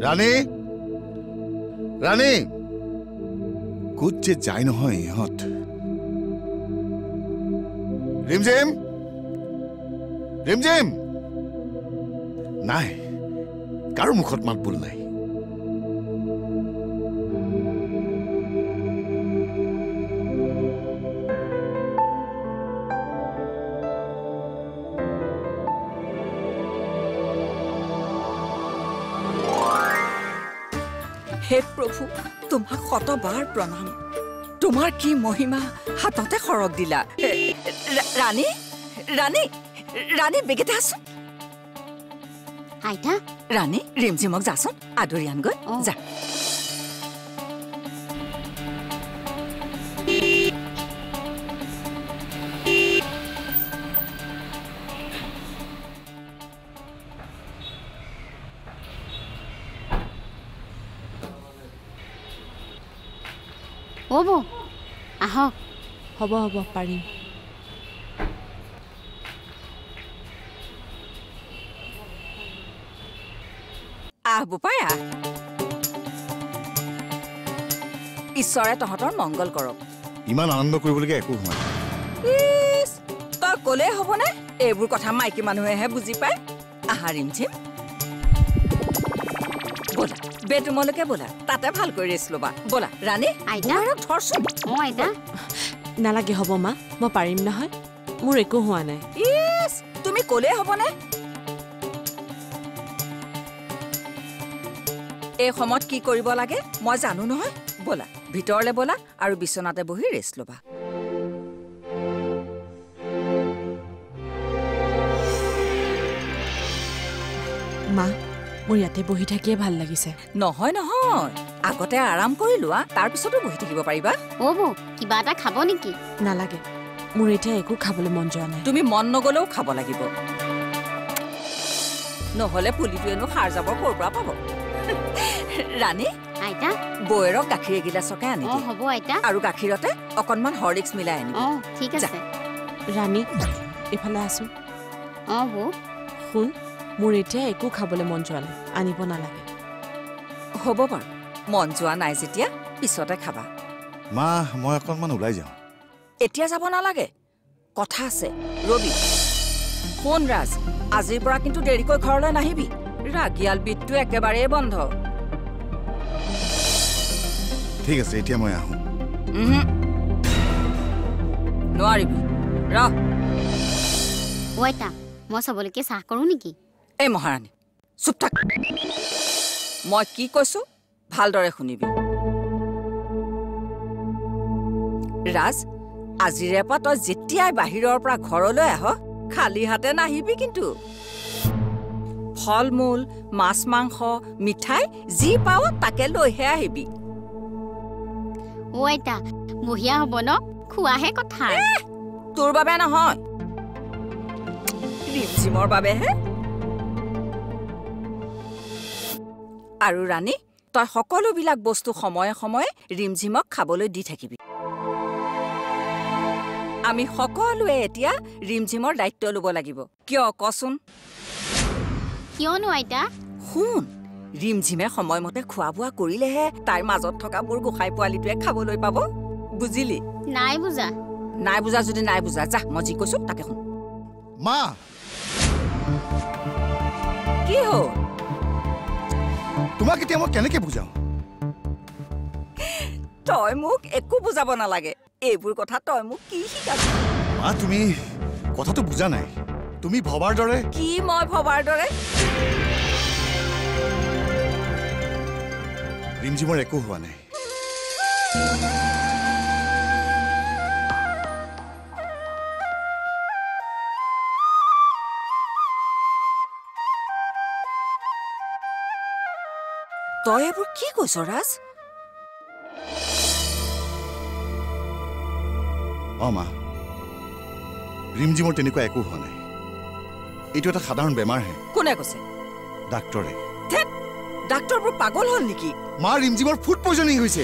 ৰাণী ৰাণী ক'ত যে যায় নহয় ইহঁত ৰিমজিম ৰিমজিম নাই কাৰো মুখত মাত বোল নাই হে প্ৰভু তোমাক শতবাৰ প্ৰণাম তোমাৰ কি মহিমা হাততে খৰক দিলা ৰাণী ৰাণী ৰাণী বেগেতে আছোন আইতা ৰাণী ৰিমঝিমক যাচোন আদৰি আনগৈ যা হ'ব আহক হ'ব হ'ব পাৰিম বোপাই ঈশ্বৰে তহঁতৰ মংগল কৰক ইমান আনন্দ কৰিবলগীয়া একো হোৱা নাই তই ক'লেই হ'বনে এইবোৰ কথা মাইকী মানুহেহে বুজি পায় আহা ৰিমঝিম ব'লা বেডৰুমলৈকে ব'লা তাতে ভালকৈ ৰেষ্ট ল'বা ব'লা ৰাণী ধৰচোন আইতা নালাগে হ'ব মা মই পাৰিম নহয় মোৰ একো হোৱা নাই তুমি ক'লেই হ'বনে এই সময়ত কি কৰিব লাগে মই জানো নহয় ব'লা ভিতৰলৈ ব'লা আৰু বিচনাতে বহি ৰেষ্ট ল'বা মা মোৰ ইয়াতে বহি থাকিয়ে ভাল লাগিছে নহয় নহয় আগতে আৰাম কৰি লোৱা তাৰপিছতো বহি থাকিব পাৰিবা হ'ব কিবা এটা খাব নেকি নালাগে মোৰ এতিয়া একো খাবলৈ মন যোৱা নাই তুমি মন নগলেও খাব লাগিব নহ'লে পুলিটোৱেনো সাৰ যাব ক'ৰ পৰা পাব ৰাণী আইতা বৌয়েৰক গাখীৰ এগিলাচকে আনি অ হ'ব আইতা আৰু গাখীৰতে অকণমান হৰলিক্স মিলাই আনিব অ ঠিক আছে ৰাণী এইফালে আছো বৌ শুন মোৰ এতিয়া একো খাবলৈ মন যোৱা নাই আনিব নালাগে হ'ব বাৰু মন যোৱা নাই যেতিয়া পিছতে খাবা মা মই অকণমান ওলাই যাওঁ এতিয়া যাব নালাগে কথা আছে ৰবি শুন ৰাজ আজিৰ পৰা কিন্তু দেৰিকৈ ঘৰলৈ নাহিবি ৰাগিয়াল বিটটো একেবাৰে বন্ধ ঠিক আছে এতিয়া মই আহোঁ নোৱাৰিবি আইতা মই চবলৈকে চাহ কৰোঁ নেকি এই মহাৰাণী চুপ থাক মই কি কৈছো ভালদৰে শুনিবি ৰাজ আজিৰে পৰা তই যেতিয়াই বাহিৰৰ পৰা ঘৰলৈ আহ খালী হাতে নাহিবি কিন্তু ফল মূল মাছ মাংস মিঠাই যি পাৱ তাকে লৈহে আহিবি আইতা বঢ়িয়া হ'ব ন খোৱাহে কথা তোৰ বাবে নহয় ৰিমঝিমৰ বাবেহে আৰু ৰাণী তই সকলোবিলাক বস্তু সময়ে সময়ে ৰিমঝিমক খাবলৈ দি থাকিবি আমি সকলোৱে এতিয়া ৰিমঝিমৰ দায়িত্ব ল'ব লাগিব কিয় কচোন কিয়নো আইতা শুন ৰিমঝিমে সময়মতে খোৱা বোৱা কৰিলেহে তাইৰ মাজত থকা মোৰ গোসাঁই পোৱালিটোৱে খাবলৈ পাব বুজিলি নাই বুজা নাই বুজা যদি নাই বুজা যা মই যি কৈছো তাকে শুন মা কি হ'ল তোমাক এতিয়া মই কেনেকে বুজাওঁ তই মোক একো বুজাব নালাগে এইবোৰ কথা তই মোক কি শিকাবি মা তুমি কথাটো বুজা নাই তুমি ভবাৰ দৰে কি মই ভবাৰ দৰে ৰিমঝিমৰ একো হোৱা নাই তই এইবোৰ কি কৈছ ৰাজ মা ৰিমঝিমৰ তেনেকুৱা একো হোৱা নাই এইটো এটা সাধাৰণ বেমাৰহে কোনে কৈছে ডাক্তৰে ডাক্তৰবোৰ পাগল হ'ল নেকি মা ৰিমঝিমৰ ফুড পয়জনিং হৈছে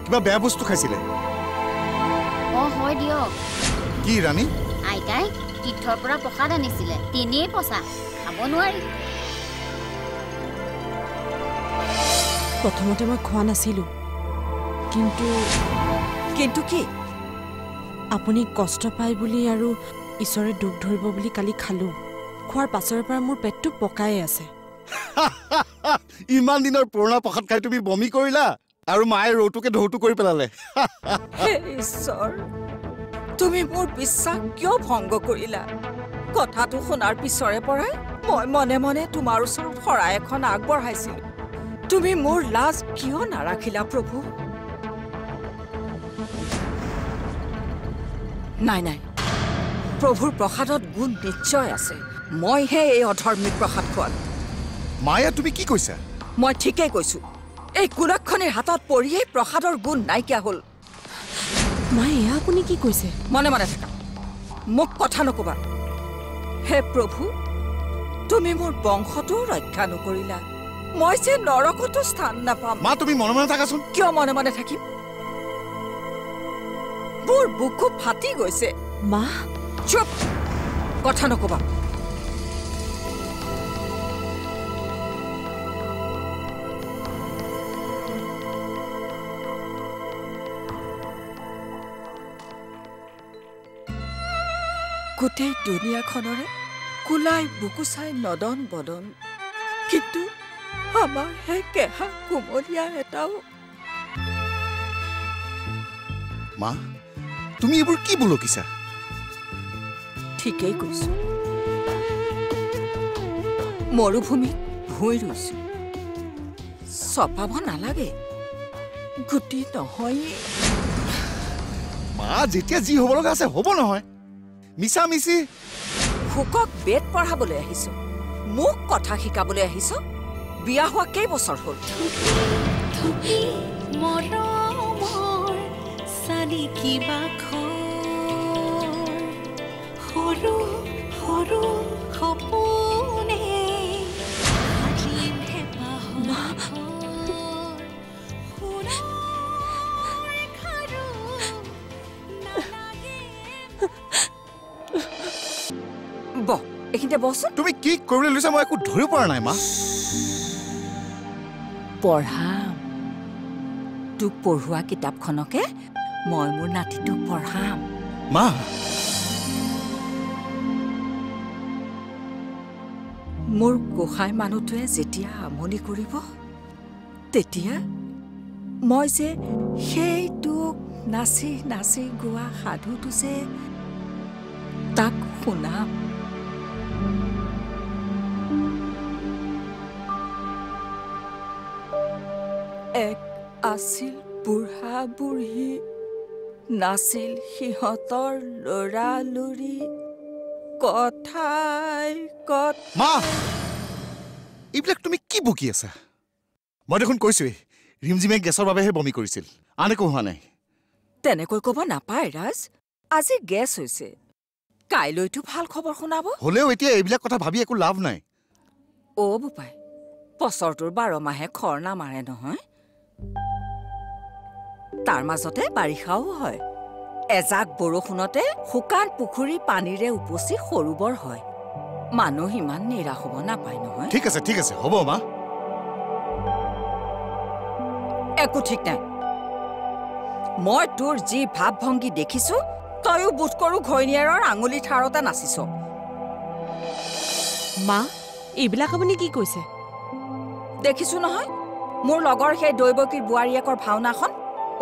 কিবা বেয়া বস্তু খাইছিলে হয় দিয়ক কি ৰাণী আইতাই তীৰ্থৰ পৰা প্ৰসাদ আনিছিলে তেনেই পচা খাব নোৱাৰি প্ৰথমতে মই খোৱা নাছিলোঁ, কিন্তু কিন্তু কি আপুনি কষ্ট পায় বুলি আৰু ঈশ্বৰে দুখ ধৰিব বুলি কালি খালোঁ। খোৱাৰ পাছৰে পৰা মোৰ পেটটো পকাই আছে। ইমান দিনৰ পুৰণা প্ৰসাদ খাই তুমি বমি কৰিলা আৰু মায়ে ৰৌটোকে ঢৌটো কৰি পেলালে। হে ঈশ্বৰ, তুমি মোৰ বিশ্বাস কিয় ভংগ কৰিলা? কথাটো শুনাৰ পিছৰে পৰাই মই মনে মনে তোমাৰ ওচৰত শৰাই এখন আগবঢ়াইছিলো। তুমি মোৰ লাজ কিয় নাৰাখিলা প্ৰভু? নাই নাই, প্ৰভুৰ প্ৰসাদত গুণ নিশ্চয় আছে। মইহে এই অধৰ্মীক প্ৰসাদ খোৱালো। মায়া, তুমি কি কৈছা? মই ঠিকেই কৈছো। এই কুলক্ষণীৰ হাতত পৰিয়েই প্ৰসাদৰ গুণ নাইকিয়া হ'ল। মাই, এয়া আপুনি কি কৈছে? মনে মনে থাকা, মোক কথা নকবা। হে প্ৰভু, তুমি মোৰ বংশটো ৰক্ষা নকৰিলা। মই যে নৰকতো স্থান নাপাম। মা, তুমি মনে মনে থাকাচোন। কিয় মনে মনে থাকিম? মোৰ বুকু ফাটি গৈছে। মা, চুপ, কথা নকবা। গোটেই দুনিয়াখনৰে কোলাই বুকু চাই নদন বদন, কিন্তু আমাৰ হে কেহা কোমলীয়া এটাও। মা, তুমি এইবোৰ কি বুলকিছা? ঠিকেই কৈছো। মৰুভূমিত ভুঁই ৰুইছো, চপাব নালাগে, গুটি নহয়ে। মা, যেতিয়া যি হ'ব লগা আছে হ'ব নহয়। মিছা মিছি শুকক বেদ পঢ়াবলৈ আহিছ, মোক কথা শিকাবলৈ আহিছ। বিয়া হোৱা কেইবছৰ হ'ল? সৰু সৰু সপোনে বহ, এইখিনিতে বহচোন। তুমি কি কৰিবলৈ লৈছা মই একো ধৰিব পৰা নাই। মা, পঢ়াম তোক। পঢ়োৱা কিতাপখনকে মই মোৰ নাতিটোক পঢ়াম। মা, মোৰ গোসাঁই মানুহটোৱে যেতিয়া আমনি কৰিব, তেতিয়া মই যে সেইটোক নাচি নাচি গোৱা সাধুটো যে তাক শুনাম। এক আছিল বুঢ়া বুঢ়ী, নাছিল সিহঁতৰ ল'ৰা লৰি, কথাই মা, এইবিলাক তুমি কি বকি আছা? মই দেখোন কৈছোৱেই, ৰিমজিমে গেছৰ বাবেহে বমি কৰিছিল, আন একো হোৱা নাই। তেনেকৈ ক'ব নাপায় ৰাজ। আজি গেছ হৈছে, কাইলৈতো ভাল খবৰ শুনাব। হ'লেও এতিয়া এইবিলাক কথা ভাবি একো লাভ নাই। অ' বোপাই, বছৰটোৰ 12 মাহে খৰ নামাৰে নহয়। তাৰ মাজতে বাৰিষাও হয়। এজাক বৰষুণতে শুকান পুখুৰী পানীৰে উপচি সৰোবৰ হয়। মানুহ ইমান নিৰাশ হ'ব নাপায় নহয়। ঠিক আছে, ঠিক আছে, হ'ব মা। একো ঠিক নাই। মই তোৰ যি ভাৱ ভংগী দেখিছো, তয়ো বোধ কৰো ঘৈণীয়েৰৰ আঙুলি ঠাৰতে নাচিছ। মা, এইবিলাক আপুনি কি কৈছে? দেখিছো নহয় মোৰ লগৰ সেই দৈৱকীৰ বোৱাৰীয়েকৰ ভাওনাখন।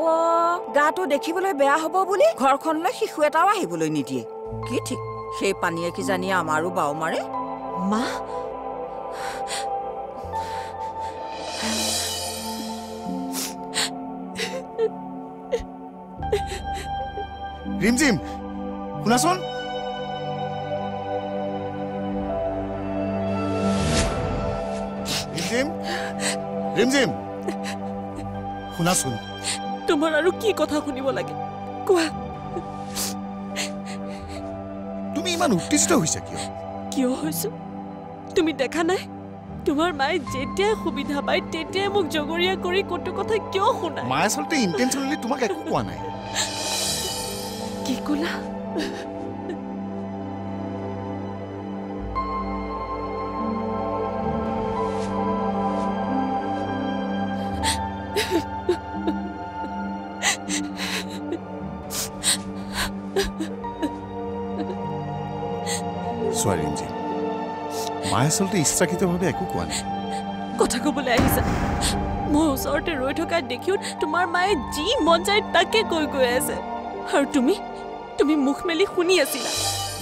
অ', গাটো দেখিবলৈ বেয়া হ'ব বুলি ঘৰখনলৈ শিশু এটাও আহিবলৈ নিদিয়ে। কি ঠিক, সেই পানীয়ে কিজানি আমাৰো বাও মাৰে। মা, ৰিমজিম, শুনাচোন। ৰিমজিম, ৰিমজিম, শুনাচোন। তোমাৰ আৰু কি কথা শুনিব লাগে কোৱা? তুমি ইমান উত্তেজিত হৈছা কিয়? কিয় হৈছো তুমি দেখা নাই? তোমাৰ মায়ে যেতিয়াই সুবিধা পায় তেতিয়াই মোক জগৰীয়া কৰি কটু কথা কিয় শুনায়? মায়ে আচলতে ইণ্টেনশ্যনেলি তোমাক একো কোৱা নাই। কি ক'লা? চোৱা ৰিমজিম, মায়ে আচলতে ইচ্ছাকৃতভাৱে একো কোৱা নাই। কথা ক'বলৈ আহিছা। মই ওচৰতে ৰৈ থকা দেখিও তোমাৰ মায়ে যি মন যায় তাকে কৈ আছে, আৰু তুমি মুখ মেলি শুনি আছিলা।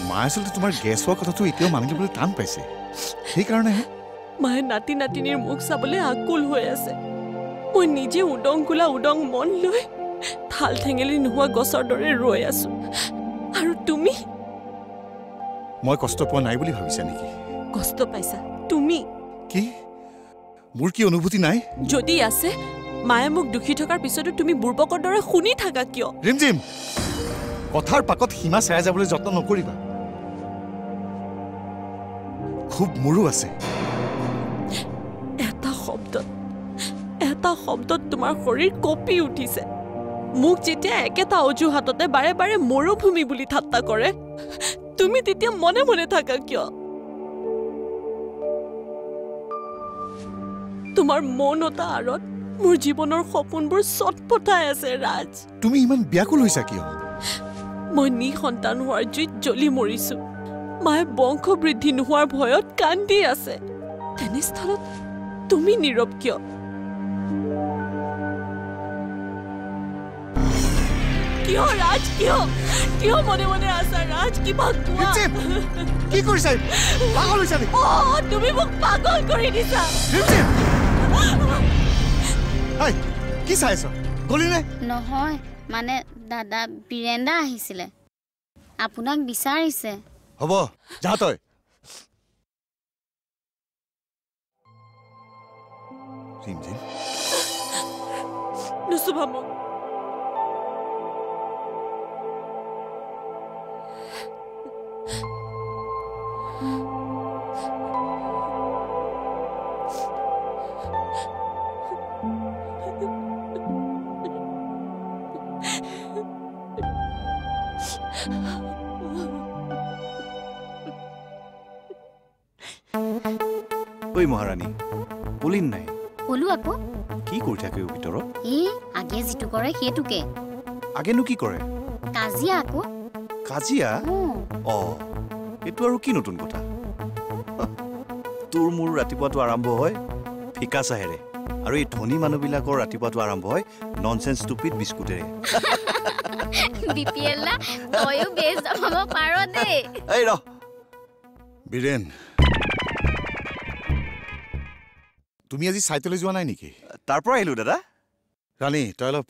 মায়ে আচলতে তোমাৰ গেছ হোৱা কথাটো এতিয়াও মানি ল'বলৈ টান পাইছে, সেইকাৰণেহে। মায়ে নাতি নাতিনীৰ মুখ চাবলৈ আকুল হৈ আছে। মই নিজে উদং মন লৈ ঠাল ঠেঙেলি নোহোৱা গছৰ দৰে ৰৈ আছো, আৰু তুমি মই কষ্ট পোৱা নাই বুলি ভাবিছা নেকি? কষ্ট পাইছা তুমি। কি মোৰ কি অনুভূতি নাই? যদি আছে, মায়ে মোক দুখী থকাৰ পিছতো তুমি বুৰ্বকৰ দৰে শুনি থাকা কিয়? ৰিমজিম, কথাৰ পাকত সীমা চেৰাই যাবলৈ যত্ন নকৰিবা। খুব মোৰো আছে। এটা শব্দত তোমাৰ শৰীৰ কঁপি উঠিছে। মোক যেতিয়া একেটা অজুহাততে বাৰে বাৰে মৰুভূমি বুলি ঠাট্টা কৰে, তুমি তেতিয়া মনে মনে থাকা কিয়? তোমাৰ মৌনতা আঁৰত মোৰ জীৱনৰ সপোনবোৰ চটপটাই আছে ৰাজ। তুমি ইমান ব্যাকুল হৈছা কিয়? মই নিসন্তান হোৱাৰ জুইত জ্বলি মৰিছো। মায়ে বংশ বৃদ্ধি নোহোৱাৰ ভয়ত কান্দি আছে। তেনেস্থলত তুমি নীৰৱ কিয়? কিয় ৰাজ, কিয় মনে মনে আছা ৰাজ? কিবা কোৱা। কি কৰিছা? পাগল হৈছা নেকি? তুমি মোক পাগল কৰি দিছা। কি চাই আছ? গলি নে? নহয়, মানে দাদা বীৰেন্দা আহিছিলে, আপোনাক বিচাৰিছে। হ'ব, যা তই। ৰিমজিম, নুচুবা মোক। ঐ মহাৰাণী, পুলিন নাই? ক'লো আকৌ। কি কৰি থাকে ভিতৰত? আগে যিটো কৰে সেইটোকে। আগেনো কি কৰে? কাজিয়া আকৌ। কাজিয়া? এইটো আৰু কি নতুন কথা? তোৰ মোৰ ৰাতিপুৱাটো আৰম্ভ হয় ফিকা চাহেৰে, আৰু এই ধনী মানুহবিলাকৰ ৰাতিপুৱাটো আৰম্ভ হয় ননচেন্স ষ্টুপিড বিস্কুটেৰে। বিপিএল্লা, তয়ো বেছ জমাব পাৰ দেই। এই ৰ বীৰেন, তুমি আজি চাইটলৈ যোৱা নাই নেকি? তাৰ পৰা আহিলো দাদা। ৰাণী, তই অলপ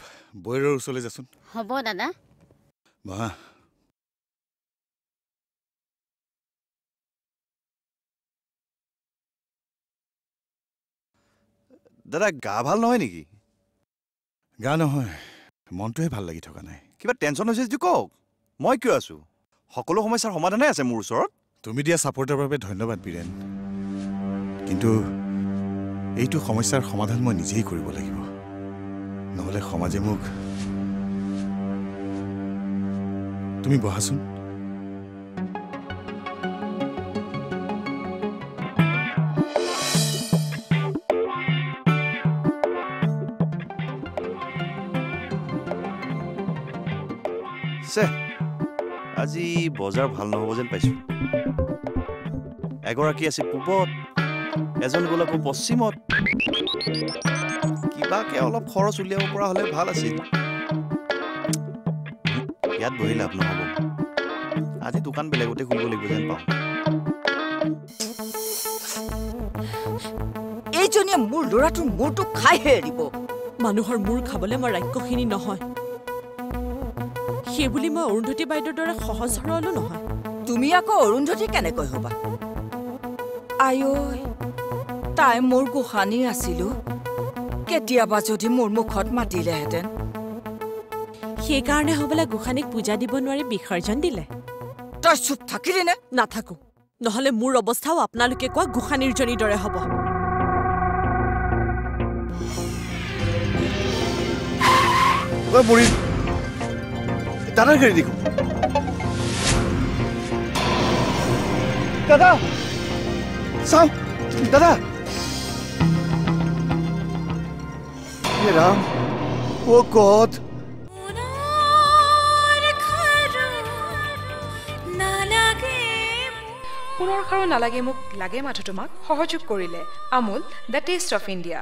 বৈৰৰ ওচৰলৈ যাচোন। হ'ব দাদা। বহা। দাদা, গা ভাল নহয় নেকি? গা নহয়, মনটোহে ভাল লাগি থকা নাই। কিবা টেনশ্যন হৈছে যদি কওক, মই কিয় আছো। সকলো সমস্যাৰ সমাধানে আছে মোৰ ওচৰত। তুমি দিয়া ছাপৰ্টৰ বাবে ধন্যবাদ বীৰেন, কিন্তু এইটো সমস্যাৰ সমাধান মই নিজেই কৰিব লাগিব, নহ'লে সমাজে মোক। তুমি বহাচোন। আজি বজাৰ ভাল নহ'ব যেন পাইছো। এগৰাকী আছে পূবত, এজন গ'ল আকৌ পশ্চিমত। কিবাকে অলপ খৰচ উলিয়াব পৰা হ'লে ভাল আছিল। ইয়াত বহি লাভ নহ'ব, আজি দোকান বেলেগতে খুলিব লাগিব যেন পাওঁ। এইজনীয়ে মোৰ ল'ৰাটোৰ মূৰটো খাইহে এৰিব। মানুহৰ মূৰ খাবলৈ মই ৰাক্ষসিনী নহয়, সেইবুলি মই অৰুন্ধতী বাইদেউৰ দৰে সহজ সৰলো নহয়। তুমি আকৌ অৰুন্ধতী কেনেকৈ হবা? আই, তাই মোৰ গোসানী আছিলো, কেতিয়াবা যদি মোৰ মুখত মাতিলেহেঁতেন। সেইকাৰণে হ'বলা গোসানীক পূজা দিব নোৱাৰি বিসৰ্জন দিলে। তই চুপ থাকিলি নে? নাথাকো, নহ'লে মোৰ অৱস্থাও আপোনালোকে কোৱা গোসানীৰজনীৰ দৰে হ'ব। দাদাৰ গাড়ী দেখো। দাদা চাও, দাদা। ৰাম, অ' গড। পুনৰ খাৰো নালাগে মোক লাগে মাথো তোমাক সহযোগ কৰিলে Amul the taste of India